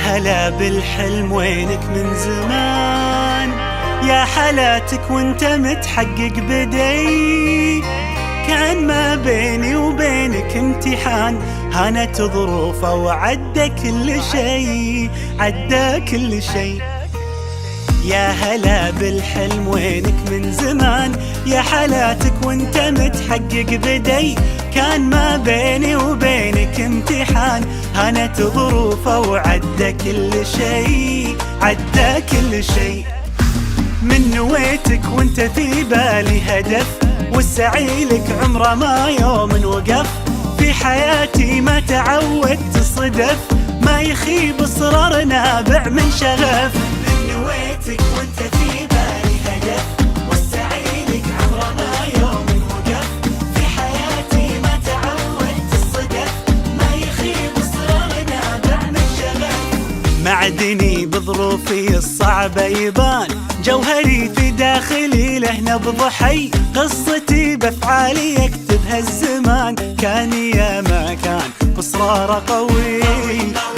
هلا بالحلم وينك من زمان، يا حالاتك وانت متحقق بدي. كان ما بيني وبينك امتحان، هانت ظروفه وعدى كل شي، عدى كل شي. يا هلا بالحلم وينك من زمان، يا حالاتك وانت متحقق بدي. كان ما بيني وبينك امتحان، هانت ظروفه وعدى كل شي، عدى كل شي. من نويتك وانت في بالي هدف، والسعي لك عمره ما يوم وقف. في حياتي ما تعودت صدف، ما يخيب اصرار نابع من شغف. من نويتك وانت في بالي هدف، والسعي لك عمره ما يوم وقف. في حياتي ما تعودت الصدف، ما يخيب اصرار نابع من شغف. معدني بظروفي الصعبة يبان، جوهري في داخلي له نبض حي. قصتي بافعالي يكتبها الزمان، كان يا ما كان بصرار قوي،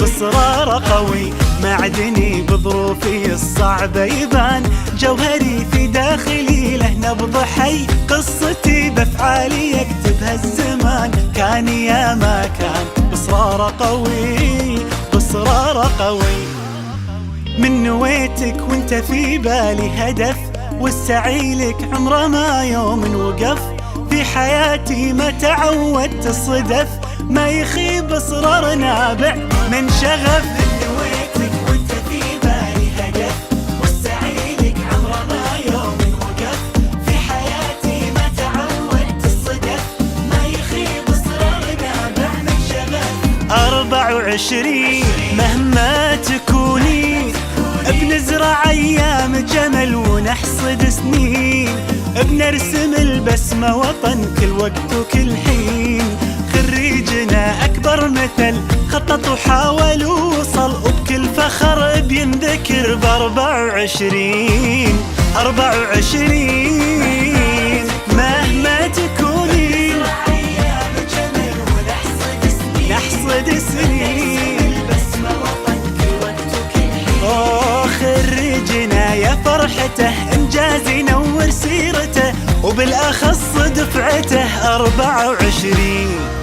بصرار قوي. معدني بظروفي الصعبة يبان، جوهري في داخلي له نبض حي. قصتي بافعالي يكتبها الزمان، كان يا ما كان بصرار قوي، بصرار قوي. من نويتك وانت في بالي هدف، والسعي لك عمره ما يوم وقف. في حياتي ما تعودت الصدف، ما يخيب اصرار نابع من شغف. من نويتك وانت في بالي هدف، والسعي لك عمره ما يوم وقف. في حياتي ما تعودت الصدف، ما يخيب اصرار نابع من شغف. 24 مهما تكوني، بنزرع ايام جمل ونحصد سنين. بنرسم البسمة وطن كل وقت وكل حين. خريجنا اكبر مثل خطط وحاول ووصل، وبكل فخر بينذكر ب24. 24 مهما تكوني، نحصد سنين. خريجنا يا فرحته، انجاز ينور سيرته، وبالاخص دفعته 24.